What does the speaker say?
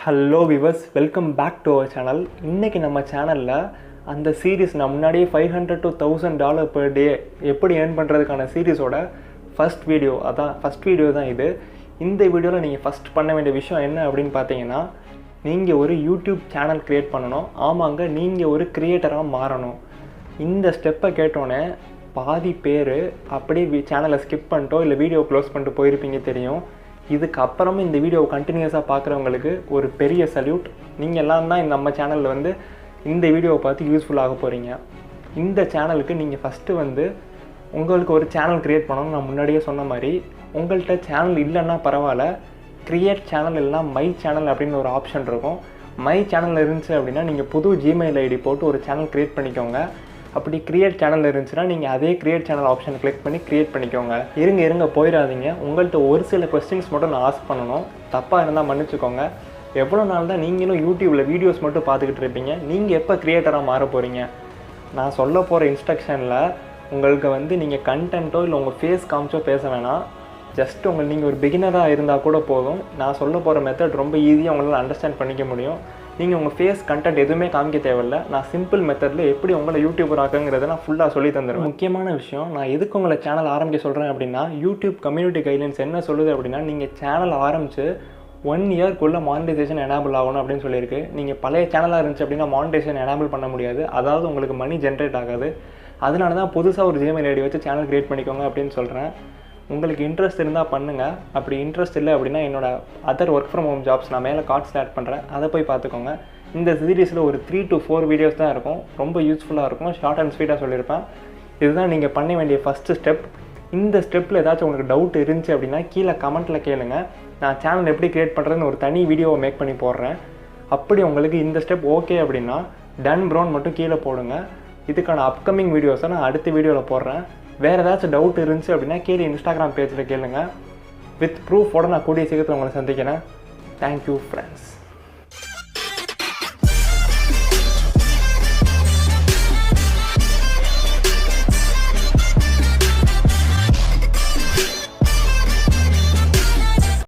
Hello viewers, welcome back to our channel. இன்றைக்கி நம்ம சேனலில் அந்த சீரீஸ் நான் முன்னாடியே $500 to $1000 per டே எப்படி ஏர்ன் பண்ணுறதுக்கான சீரீஸோட ஃபஸ்ட் வீடியோ தான் இது. இந்த வீடியோவில் நீங்கள் ஃபஸ்ட் பண்ண வேண்டிய விஷயம் என்ன அப்படின்னு பார்த்தீங்கன்னா, நீங்கள் ஒரு யூடியூப் சேனல் க்ரியேட் பண்ணணும். ஆமாங்க, நீங்கள் ஒரு க்ரியேட்டராக மாறணும். இந்த ஸ்டெப்பை கேட்டோன்னே பாதி பேர் அப்படியே சேனலை ஸ்கிப் பண்ணிட்டோ இல்லை வீடியோ க்ளோஸ் பண்ணிட்டு போயிருப்பீங்க தெரியும். இதுக்கப்புறமும் இந்த வீடியோவை கண்டினியூஸாக பார்க்குறவங்களுக்கு ஒரு பெரிய சல்யூட். நீங்கள் எல்லாம் தான் நம்ம சேனலில் இந்த வீடியோவை பார்த்து யூஸ்ஃபுல்லாக போகிறீங்க. இந்த சேனலுக்கு நீங்கள் ஃபஸ்ட்டு உங்களுக்கு ஒரு சேனல் க்ரியேட் பண்ணணும்னு நான் முன்னாடியே சொன்ன மாதிரி, உங்கள்கிட்ட சேனல் இல்லைன்னா பரவாயில்ல, க்ரியேட் சேனல் இல்லைனா மை சேனல் அப்படின்னு ஒரு ஆப்ஷன் இருக்கும். மை சேனல் இருந்துச்சு அப்படின்னா நீங்கள் புது ஜிமெயில் ஐடி போட்டு ஒரு சேனல் க்ரியேட் பண்ணிக்கோங்க. அப்படி க்ரியேட் சேனல் இருந்துச்சுன்னா நீங்கள் அதே க்ரியேட் சேனல் ஆப்ஷன் கிளிக் பண்ணி க்ரியேட் பண்ணிக்கோங்க. இருங்க போயிடாதீங்க. உங்கள்கிட்ட ஒரு சில கொஸ்டின்ஸ் மட்டும் நான் ஆஸ்க் பண்ணணும். தப்பாக இருந்தால் மன்னிச்சுக்கோங்க. எவ்வளோ நாள் தான் நீங்களும் யூடியூப்பில் வீடியோஸ் மட்டும் பார்த்துக்கிட்டு இருப்பீங்க? நீங்கள் எப்போ க்ரியேட்டராக மாற போகிறீங்க? நான் சொல்ல போகிற இன்ஸ்ட்ரக்ஷனில் உங்களுக்கு நீங்கள் கண்டென்ட்டோ இல்லை உங்கள் ஃபேஸ் காமிச்சோ பேச வேணாம். ஜஸ்ட் நீங்கள் ஒரு பிகினராக இருந்தால் கூட போதும். நான் சொல்ல போகிற மெத்தட் ரொம்ப ஈஸியாக உங்களால் அண்டர்ஸ்டாண்ட் பண்ணிக்க முடியும். நீங்கள் உங்கள் ஃபேஸ் கண்டென்ட் எதுவுமே காமிக்க தேவையில்லை. நான் சிம்பிள் மெத்தடில் எப்படி உங்களை யூடியூபர் ஆக்குங்கிறத நான் ஃபுல்லாக சொல்லி தந்துடுவேன். முக்கியமான விஷயம், நான் எதுக்கு உங்களை சேனல் ஆரம்பிக்க சொல்கிறேன் அப்படின்னா, யூடியூப் கம்யூனிட்டி கைட்லைன்ஸ் என்ன சொல்லுது அப்படின்னா, நீங்கள் சேனல் ஆரம்பித்து 1 இயர்க்குள்ளே மானிட்டைசேஷன் எனேபிள் ஆகணும் அப்படின்னு சொல்லியிருக்கு. நீங்கள் பழைய சேனலாக இருந்துச்சு அப்படின்னா மானிட்டைசேஷன் எனேபிள் பண்ண முடியாது. அதாவது உங்களுக்கு மணி ஜென்ரேட் ஆகாது. அதனால தான் புதுசாக ஒரு ஜிமெயில் ஐடி வச்சு சேனல் க்ரியேட் பண்ணிக்கோங்க அப்படின்னு சொல்கிறேன். உங்களுக்கு இன்ட்ரெஸ்ட் இருந்தால் பண்ணுங்கள். அப்படி இன்ட்ரெஸ்ட் இல்லை அப்படின்னா என்னோடய other work from home jobs நான் மேலே கார்ட்ஸில் ஆட் பண்ணுறேன், அதை போய் பார்த்துக்கோங்க. இந்த சீரீஸில் ஒரு 3 to 4 வீடியோஸ் தான் இருக்கும். ரொம்ப யூஸ்ஃபுல்லாக இருக்கும். ஷார்ட் அண்ட் ஸ்வீட்டாக சொல்லியிருப்பேன். இதுதான் நீங்கள் பண்ண வேண்டிய ஃபஸ்ட்டு ஸ்டெப். இந்த ஸ்டெப்பில் ஏதாச்சும் உங்களுக்கு டவுட் இருந்துச்சு அப்படின்னா கீழே கமெண்ட்டில் கேளுங்க. நான் சேனல் எப்படி க்ரியேட் பண்ணுறதுன்னு ஒரு தனி வீடியோவை மேக் பண்ணி போடுறேன். அப்படி உங்களுக்கு இந்த ஸ்டெப் ஓகே அப்படின்னா டன் ப்ரோன் மட்டும் கீழே போடுங்க. இதுக்கான அப்கமிங் வீடியோஸை நான் அடுத்த வீடியோவில் போடுறேன். வேறு ஏதாச்சும் டவுட் இருந்துச்சு அப்படின்னா கீழே இன்ஸ்டாகிராம் பேஜில் கேளுங்க. வித் ப்ரூஃபோட நான் கூடிய சீக்கிரத்தில் உங்களை சந்திக்கிறேன். Thank you friends.